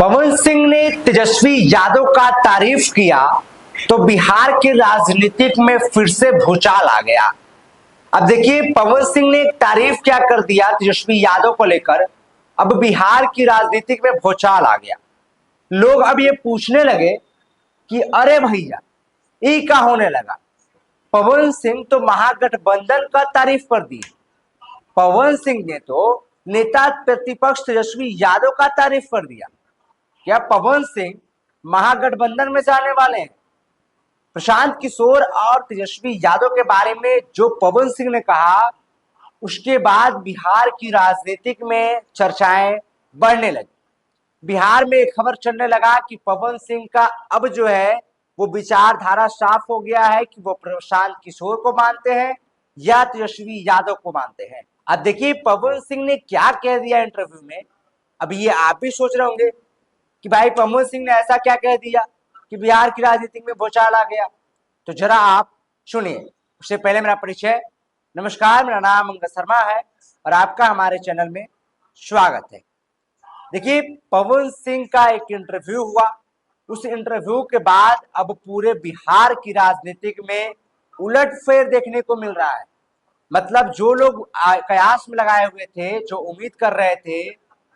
पवन सिंह ने तेजस्वी यादव का तारीफ किया तो बिहार के राजनीतिक में फिर से भूचाल आ गया। अब देखिए, पवन सिंह ने तारीफ क्या कर दिया तेजस्वी यादव को लेकर, अब बिहार की राजनीतिक में भूचाल आ गया। लोग अब ये पूछने लगे कि अरे भैया, ये क्या होने लगा। पवन सिंह तो महागठबंधन का तारीफ कर दी। पवन सिंह ने तो नेता प्रतिपक्ष तेजस्वी यादव का तारीफ कर दिया। क्या पवन सिंह महागठबंधन में जाने वाले हैं? प्रशांत किशोर और तेजस्वी यादव के बारे में जो पवन सिंह ने कहा, उसके बाद बिहार की राजनीतिक में चर्चाएं बढ़ने लगी। बिहार में एक खबर चलने लगा कि पवन सिंह का अब जो है वो विचारधारा साफ हो गया है कि वो प्रशांत किशोर को मानते हैं या तेजस्वी यादव को मानते हैं। अब देखिए, पवन सिंह ने क्या कह दिया इंटरव्यू में। अब ये आप भी सोच रहे होंगे कि भाई पवन सिंह ने ऐसा क्या कह दिया कि बिहार की राजनीति में भूचाल आ गया। तो जरा आप सुनिए। उससे पहले मेरा परिचय। नमस्कार, मेरा नाम अंगद शर्मा है और आपका हमारे चैनल में स्वागत है। देखिए, पवन सिंह का एक इंटरव्यू हुआ। उस इंटरव्यू के बाद अब पूरे बिहार की राजनीतिक में उलटफेर देखने को मिल रहा है। मतलब जो लोग कयास में लगाए हुए थे, जो उम्मीद कर रहे थे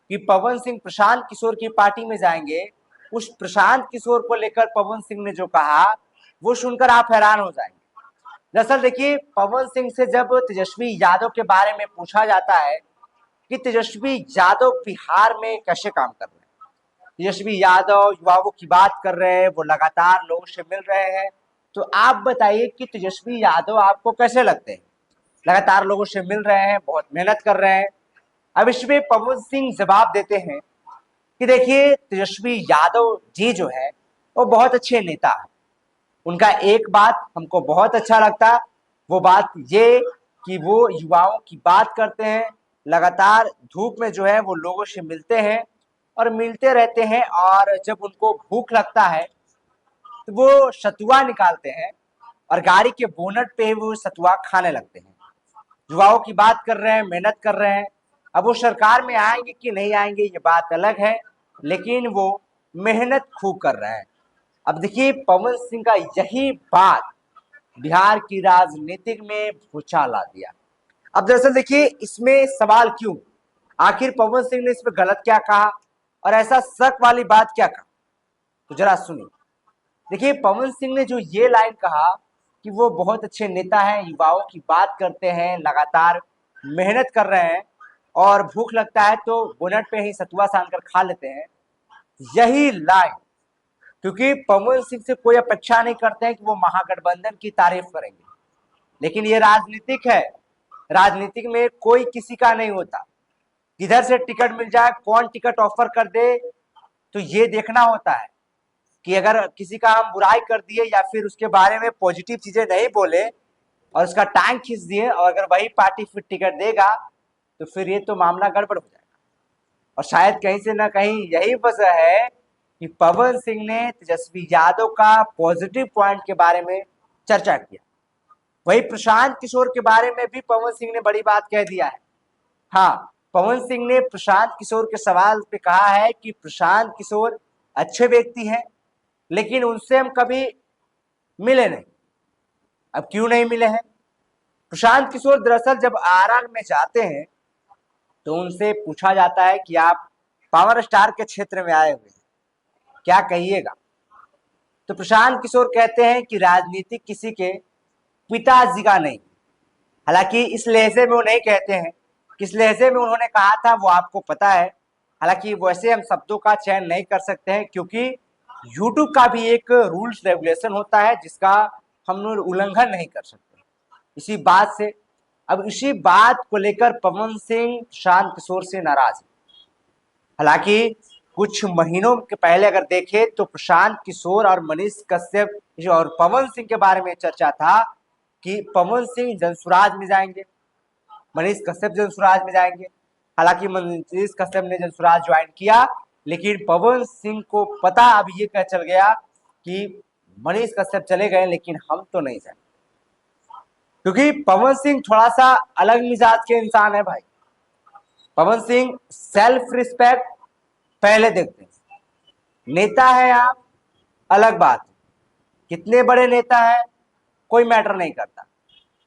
कि पवन सिंह प्रशांत किशोर की पार्टी में जाएंगे, उस प्रशांत किशोर को लेकर पवन सिंह ने जो कहा वो सुनकर आप हैरान हो जाएंगे। दरअसल देखिए, पवन सिंह से जब तेजस्वी यादव के बारे में पूछा जाता है कि तेजस्वी यादव बिहार में कैसे काम कर रहे हैं, तेजस्वी यादव युवाओं की बात कर रहे हैं, वो लगातार लोगों से मिल रहे हैं, तो आप बताइए कि तेजस्वी यादव आपको कैसे लगते हैं? लगातार लोगों से मिल रहे हैं, बहुत मेहनत कर रहे हैं। अब इसमें पवन सिंह जवाब देते हैं कि देखिए, तेजस्वी यादव जी जो है वो बहुत अच्छे नेता है। उनका एक बात हमको बहुत अच्छा लगता है, वो बात ये कि वो युवाओं की बात करते हैं, लगातार धूप में जो है वो लोगों से मिलते हैं और मिलते रहते हैं, और जब उनको भूख लगता है तो वो सतुआ निकालते हैं और गाड़ी के बोनट पे वो सतुआ खाने लगते हैं। युवाओं की बात कर रहे हैं, मेहनत कर रहे हैं। अब वो सरकार में आएंगे कि नहीं आएंगे ये बात अलग है, लेकिन वो मेहनत खूब कर रहे हैं। अब देखिए, पवन सिंह का यही बात बिहार की राजनीतिक में भूचाल ला दिया। अब दरअसल देखिए, इसमें सवाल क्यों, आखिर पवन सिंह ने इसमें गलत क्या कहा और ऐसा शक वाली बात क्या कहा, तो जरा सुनिए। देखिए, पवन सिंह ने जो ये लाइन कहा कि वो बहुत अच्छे नेता हैं, युवाओं की बात करते हैं, लगातार मेहनत कर रहे हैं और भूख लगता है तो बोनट पे ही सतुआ सान कर खा लेते हैं, यही लाइन, क्योंकि पवन सिंह से कोई अपेक्षा नहीं करते हैं कि वो महागठबंधन की तारीफ करेंगे, लेकिन ये राजनीतिक है। राजनीतिक में कोई किसी का नहीं होता, किधर से टिकट मिल जाए, कौन टिकट ऑफर कर दे, तो ये देखना होता है कि अगर किसी का हम बुराई कर दिए या फिर उसके बारे में पॉजिटिव चीजें नहीं बोले और उसका टांग खींच दिए, और अगर वही पार्टी फिर टिकट देगा तो फिर ये तो मामला गड़बड़ हो जाएगा। और शायद कहीं से ना कहीं यही वजह है कि पवन सिंह ने तेजस्वी यादव का पॉजिटिव पॉइंट के बारे में चर्चा किया। वही प्रशांत किशोर के बारे में भी पवन सिंह ने बड़ी बात कह दिया है। हाँ, पवन सिंह ने प्रशांत किशोर के सवाल पे कहा है कि प्रशांत किशोर अच्छे व्यक्ति हैं, लेकिन उनसे हम कभी मिले नहीं। अब क्यों नहीं मिले हैं? प्रशांत किशोर दरअसल जब आरा में जाते हैं तो उनसे पूछा जाता है कि आप पावर स्टार के क्षेत्र में आए हुए हैं, क्या कहिएगा? तो प्रशांत किशोर कहते हैं कि राजनीति किसी के पिताजी का नहीं। हालांकि इस लहजे में वो नहीं कहते हैं, किस लहजे में उन्होंने कहा था वो आपको पता है। हालांकि वैसे हम शब्दों का चयन नहीं कर सकते हैं, क्योंकि यूट्यूब का भी एक रूल्स रेगुलेशन होता है जिसका हम लोग उल्लंघन नहीं कर सकते। इसी बात से अब इसी बात को लेकर पवन सिंह प्रशांत किशोर से नाराज है। हालांकि कुछ महीनों के पहले अगर देखें तो प्रशांत किशोर और मनीष कश्यप और पवन सिंह के बारे में चर्चा था कि पवन सिंह जनसुराज में जाएंगे, मनीष कश्यप जनसुराज में जाएंगे। हालांकि मनीष कश्यप ने जनसुराज ज्वाइन किया, लेकिन पवन सिंह को पता अब ये कह चल गया कि मनीष कश्यप चले गए लेकिन हम तो नहीं जाएंगे, क्योंकि पवन सिंह थोड़ा सा अलग मिजाज के इंसान है भाई। पवन सिंह सेल्फ रिस्पेक्ट पहले देखते हैं, नेता है आप, अलग बात है, कितने बड़े नेता है कोई मैटर नहीं करता,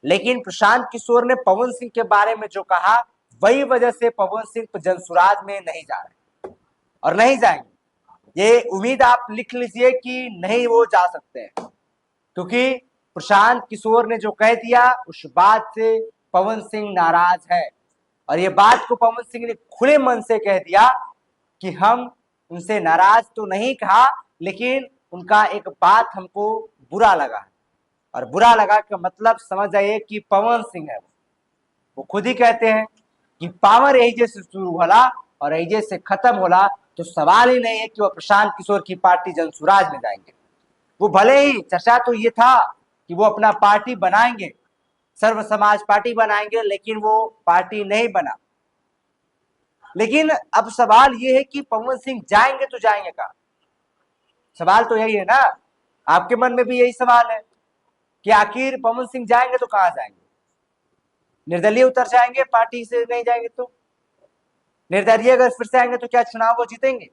लेकिन प्रशांत किशोर ने पवन सिंह के बारे में जो कहा, वही वजह से पवन सिंह जनसुराज में नहीं जा रहे और नहीं जाएंगे। ये उम्मीद आप लिख लीजिए कि नहीं वो जा सकते हैं, क्योंकि प्रशांत किशोर ने जो कह दिया उस बात से पवन सिंह नाराज है, और ये बात को पवन सिंह ने खुले मन से कह दिया कि हम उनसे नाराज तो नहीं कहा, लेकिन उनका एक बात हमको बुरा लगा, और बुरा लगा का मतलब समझ जाइए कि पवन सिंह है वो खुद ही कहते हैं कि पावर एजे से शुरू होला और एजे से खत्म होला, तो सवाल ही नहीं है कि वो प्रशांत किशोर की पार्टी जनसुराज में जाएंगे। वो भले ही चर्चा तो ये था कि वो अपना पार्टी बनाएंगे, सर्व समाज पार्टी बनाएंगे, लेकिन वो पार्टी नहीं बना। लेकिन अब सवाल ये है कि पवन सिंह जाएंगे तो जाएंगे कहाँ? सवाल तो यही है ना, आपके मन में भी यही सवाल है कि आखिर पवन सिंह जाएंगे तो कहां जाएंगे? निर्दलीय उतर जाएंगे, पार्टी से नहीं जाएंगे तो? निर्दलीय अगर फिर से आएंगे तो क्या चुनाव वो जीतेंगे?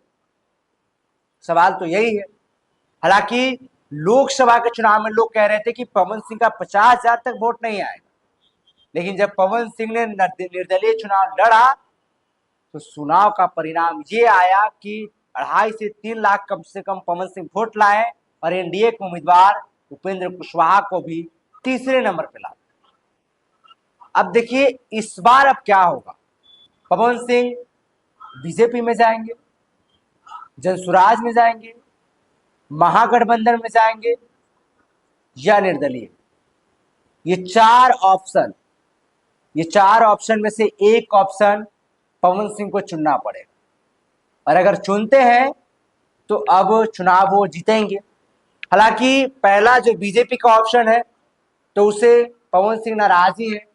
सवाल तो यही है। हालांकि लोकसभा के चुनाव में लोग कह रहे थे कि पवन सिंह का 50,000 तक वोट नहीं आएगा, लेकिन जब पवन सिंह ने निर्दलीय चुनाव लड़ा तो चुनाव का परिणाम ये आया कि 2.5 से 3 लाख कम से कम पवन सिंह वोट लाए और एनडीए के उम्मीदवार उपेंद्र कुशवाहा को भी तीसरे नंबर पे ला। अब देखिए इस बार अब क्या होगा, पवन सिंह बीजेपी में जाएंगे, जनसुराज में जाएंगे, महागठबंधन में जाएंगे या निर्दलीय? ये चार ऑप्शन में से एक ऑप्शन पवन सिंह को चुनना पड़ेगा, और अगर चुनते हैं तो अब चुनाव वो जीतेंगे। हालांकि पहला जो बीजेपी का ऑप्शन है तो उसे पवन सिंह नाराज ही है,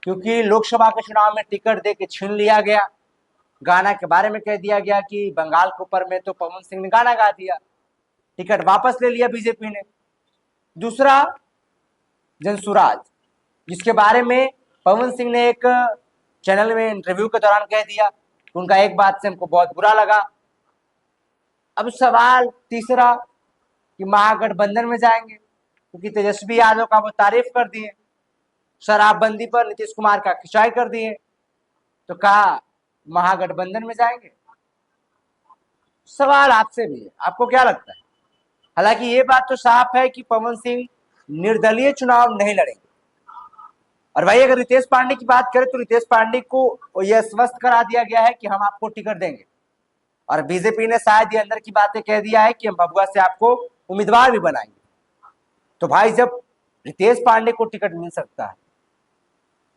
क्योंकि लोकसभा के चुनाव में टिकट दे के छीन लिया गया, गाना के बारे में कह दिया गया कि बंगाल के ऊपर में तो पवन सिंह ने गाना गा दिया, टिकट वापस ले लिया बीजेपी ने। दूसरा जनसुराज, जिसके बारे में पवन सिंह ने एक चैनल में इंटरव्यू के दौरान कह दिया, उनका एक बात से हमको बहुत बुरा लगा। अब सवाल तीसरा कि महागठबंधन में जाएंगे, क्योंकि तेजस्वी यादव का वो तारीफ कर दिए, शराबबंदी पर नीतीश कुमार का खिंचाई कर दिए, तो कहा महागठबंधन में जाएंगे। सवाल आपसे भी है, आपको क्या लगता है? हालांकि ये बात तो साफ है कि पवन सिंह निर्दलीय चुनाव नहीं लड़ेंगे। और भाई अगर रितेश पांडे की बात करें तो रितेश पांडे को यह स्पष्ट करा दिया गया है कि हम आपको टिकट देंगे, और बीजेपी ने शायद ये अंदर की बातें कह दिया है कि हम भभुआ से आपको उम्मीदवार भी बनाएंगे। तो भाई जब रितेश पांडे को टिकट मिल सकता है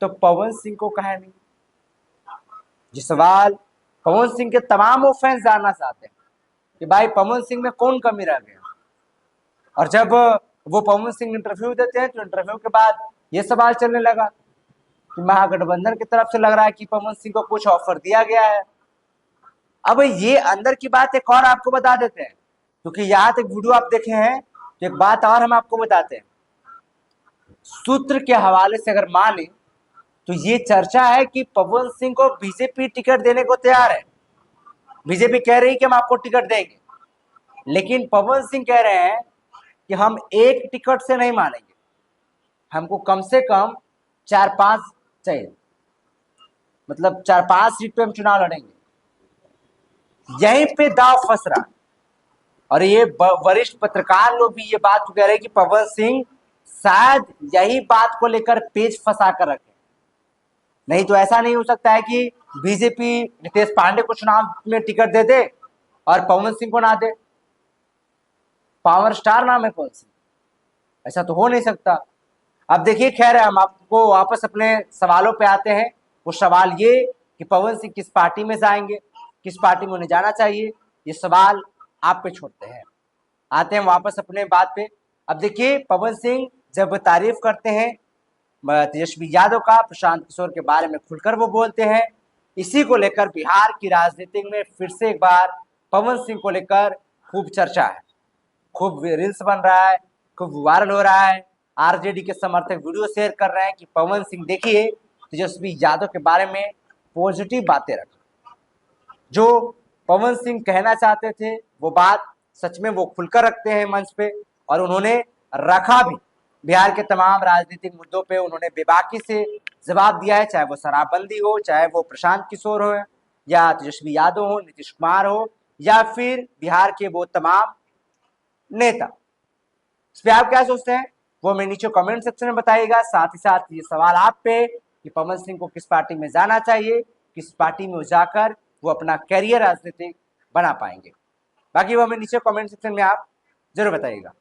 तो पवन सिंह को कहे नहीं? ये सवाल पवन सिंह के तमाम वो फैंस जानना चाहते हैं कि भाई पवन सिंह में कौन कमी रह गया। और जब वो पवन सिंह इंटरव्यू देते हैं तो इंटरव्यू के बाद ये सवाल चलने लगा कि महागठबंधन की तरफ से लग रहा है कि पवन सिंह को कुछ ऑफर दिया गया है। अब ये अंदर की बात एक और आपको बता देते हैं, क्योंकि यहाँ तक वीडियो आप देखे हैं तो एक बात और हम आपको बताते हैं। सूत्र के हवाले से अगर मान लें तो ये चर्चा है कि पवन सिंह को बीजेपी टिकट देने को तैयार है। बीजेपी कह रही है कि हम आपको टिकट देंगे, लेकिन पवन सिंह कह रहे हैं कि हम एक टिकट से नहीं मानेंगे, हमको कम से कम 4-5 चाहिए, मतलब 4-5 सीट पे हम चुनाव लड़ेंगे। यहीं पे दाव फंस रहा, और ये वरिष्ठ पत्रकार लोग भी ये बात कह रहे हैं कि पवन सिंह शायद यही बात को लेकर पेच फंसा कर रखे, नहीं तो ऐसा नहीं हो सकता है कि बीजेपी रितेश पांडे को चुनाव में टिकट दे दे और पवन सिंह को ना दे। पावर स्टार नाम है पवन सिंह, ऐसा तो हो नहीं सकता। अब देखिए, खैर हम आपको वापस अपने सवालों पे आते हैं। वो सवाल ये कि पवन सिंह किस पार्टी में जाएंगे, किस पार्टी में उन्हें जाना चाहिए, ये सवाल आप पे छोड़ते हैं। आते हैं वापस अपने बात पे। अब देखिए, पवन सिंह जब तारीफ करते हैं तेजस्वी यादव का, प्रशांत किशोर के बारे में खुलकर वो बोलते हैं, इसी को लेकर बिहार की राजनीति में फिर से एक बार पवन सिंह को लेकर खूब चर्चा है, खूब रील्स बन रहा है, खूब वायरल हो रहा है। आरजेडी के समर्थक वीडियो शेयर कर रहे हैं कि पवन सिंह देखिए तेजस्वी यादव के बारे में पॉजिटिव बातें रखें। जो पवन सिंह कहना चाहते थे वो बात सच में वो खुलकर रखते हैं मंच पे, और उन्होंने रखा भी। बिहार के तमाम राजनीतिक मुद्दों पे उन्होंने बेबाकी से जवाब दिया है, चाहे वो शराबबंदी हो, चाहे वो प्रशांत किशोर हो, या तेजस्वी यादव हो, नीतीश कुमार हो, या फिर बिहार के वो तमाम नेता। इस पे आप क्या सोचते हैं वो हमें नीचे कमेंट सेक्शन में बताइएगा। साथ ही साथ ये सवाल आप पे कि पवन सिंह को किस पार्टी में जाना चाहिए, किस पार्टी में जाकर वो अपना कैरियर राजनीतिक बना पाएंगे। बाकी वो हमें नीचे कमेंट सेक्शन में आप जरूर बताइएगा।